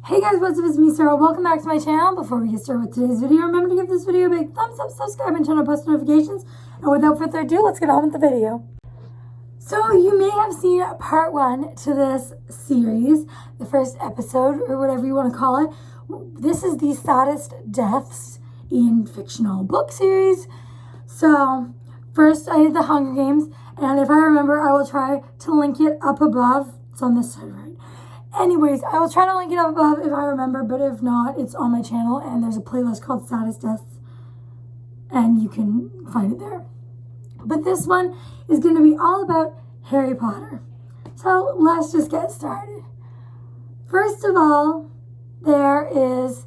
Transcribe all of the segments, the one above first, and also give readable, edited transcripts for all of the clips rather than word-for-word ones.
Hey guys, what's up? It's me, Sarah. Welcome back to my channel. Before we get started with today's video, remember to give this video a big thumbs up, subscribe, and turn on post notifications. And without further ado, let's get on with the video. So you may have seen part 1 to this series, the first episode, or whatever you want to call it. This is the saddest deaths in fictional book series. So first I did the Hunger Games, and if I remember, I will try to link it up above. It's on this side, right? Anyways, I will try to link it up above if I remember, but if not, it's on my channel, and there's a playlist called Saddest Deaths, and you can find it there. But this one is going to be all about Harry Potter. So let's just get started. First of all, there is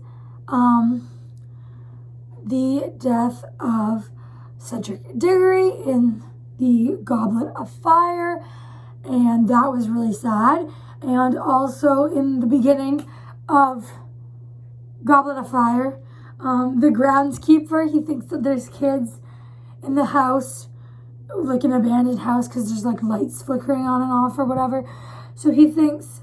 the death of Cedric Diggory in the Goblet of Fire, and that was really sad. And also in the beginning of Goblet of Fire, the groundskeeper, he thinks that there's kids in the house, like an abandoned house, because there's like lights flickering on and off or whatever. So he thinks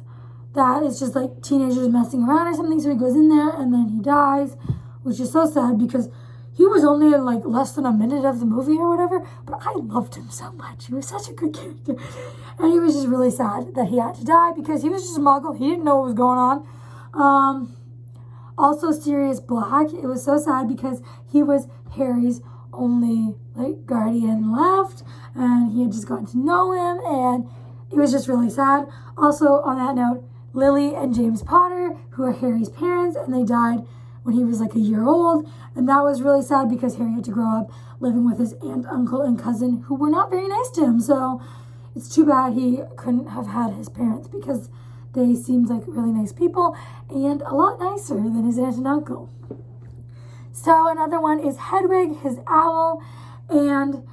that it's just like teenagers messing around or something. So he goes in there and then he dies, which is so sad because he was only in like less than a minute of the movie or whatever, but I loved him so much. He was such a good character. And he was just really sad that he had to die because he was just a muggle. He didn't know what was going on. Also, Sirius Black, it was so sad because he was Harry's only like guardian left, and he had just gotten to know him, and it was just really sad. Also, on that note, Lily and James Potter, who are Harry's parents, and they died when he was like a year old, and that was really sad because Harry had to grow up living with his aunt, uncle, and cousin who were not very nice to him. So it's too bad he couldn't have had his parents because they seemed like really nice people and a lot nicer than his aunt and uncle. So another one is Hedwig, his owl, and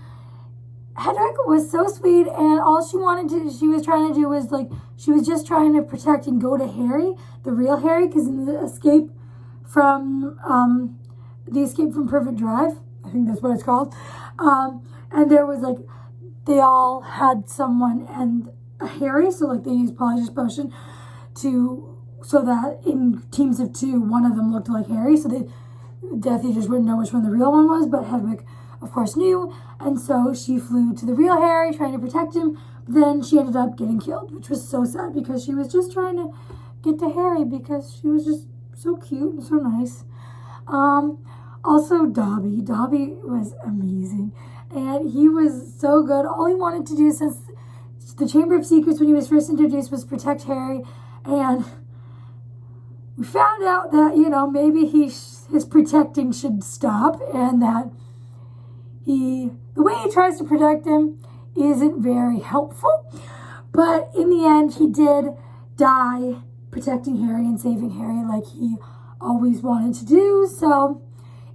Hedwig was so sweet, and all she was trying to do was like, she was just trying to protect and go to Harry, the real Harry, because in the Escape from Perfect Drive, I think that's what it's called, and there was like, they all had someone and a Harry, so like they used Polyjuice Potion so that in teams of 2, one of them looked like Harry, so Death Eaters wouldn't know which one the real one was, but Hedwig, of course, knew, and so she flew to the real Harry, trying to protect him. Then she ended up getting killed, which was so sad because she was just trying to get to Harry because she was just so cute and so nice. Also, Dobby. Dobby was amazing, and he was so good. All he wanted to do since the Chamber of Secrets, when he was first introduced, was protect Harry, and we found out that, you know, maybe his protecting should stop, and that the way he tries to protect him isn't very helpful. But in the end, he did die protecting Harry and saving Harry like he always wanted to do. So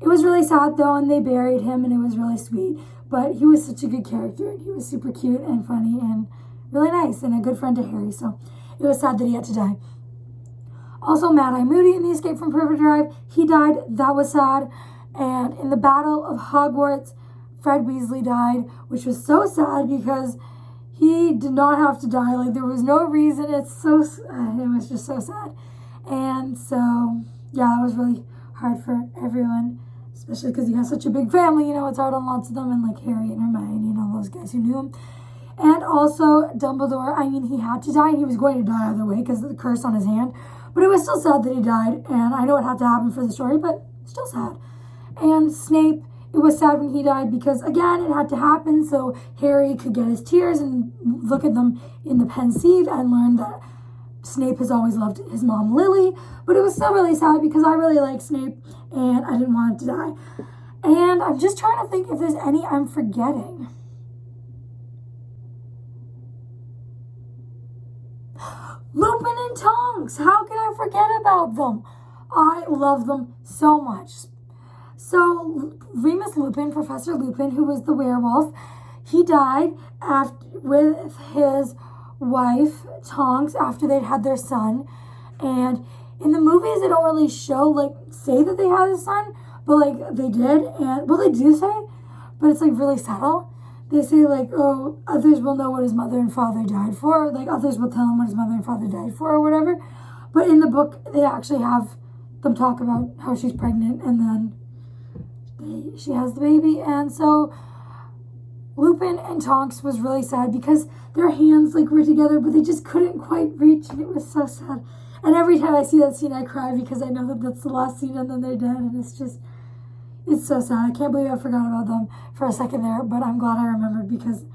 it was really sad though, and they buried him, and it was really sweet. But he was such a good character, and he was super cute and funny and really nice and a good friend to Harry. So it was sad that he had to die. Also, Mad-Eye Moody in the Escape from Perfect Drive, he died. That was sad. And in the Battle of Hogwarts, Fred Weasley died, which was so sad because he did not have to die. Like, there was no reason. It was just so sad. And so, yeah, that was really hard for everyone, especially because he has such a big family. You know, it's hard on lots of them, and like Harry and Hermione and all those guys who knew him. And also Dumbledore, I mean, he had to die, and he was going to die either way because of the curse on his hand. But it was still sad that he died, and I know it had to happen for the story, but still sad. And Snape, it was sad when he died because, again, it had to happen so Harry could get his tears and look at them in the pensieve and learn that Snape has always loved his mom, Lily. But it was still really sad because I really like Snape, and I didn't want him to die. And I'm just trying to think if there's any I'm forgetting. Lupin and Tonks, how can I forget about them? I love them so much. So Remus Lupin, Professor Lupin, who was the werewolf, he died with his wife, Tonks, after they'd had their son. And in the movies, they don't really say that they had a son, but like they did, and well, they do say, but it's like really subtle. They say like, oh, others will know what his mother and father died for. Like others will tell him what his mother and father died for or whatever. But in the book, they actually have them talk about how she's pregnant, and then she has the baby. And so Lupin and Tonks was really sad because their hands like were together, but they just couldn't quite reach, and it was so sad. And every time I see that scene, I cry because I know that that's the last scene, and then they're dead, and it's so sad. I can't believe I forgot about them for a second there, but I'm glad I remembered because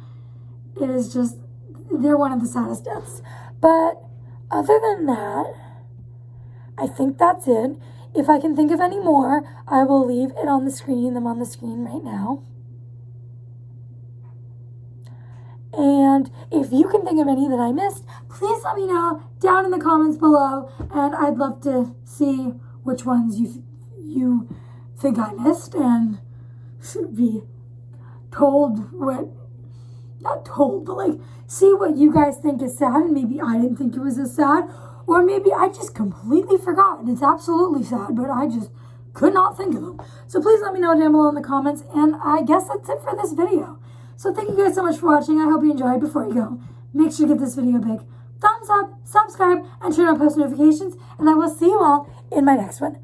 it is just, they're one of the saddest deaths. But other than that, I think that's it. If I can think of any more, I will leave it on the screen, them on the screen right now. And if you can think of any that I missed, please let me know down in the comments below, and I'd love to see which ones you think I missed and should be told not told, but like see what you guys think is sad, and maybe I didn't think it was as sad, or maybe I just completely forgot and it's absolutely sad, but I just could not think of them. So please let me know down below in the comments, and I guess that's it for this video. So thank you guys so much for watching. I hope you enjoyed. Before you go, make sure to give this video a big thumbs up, subscribe, and turn on post notifications, and I will see you all in my next one.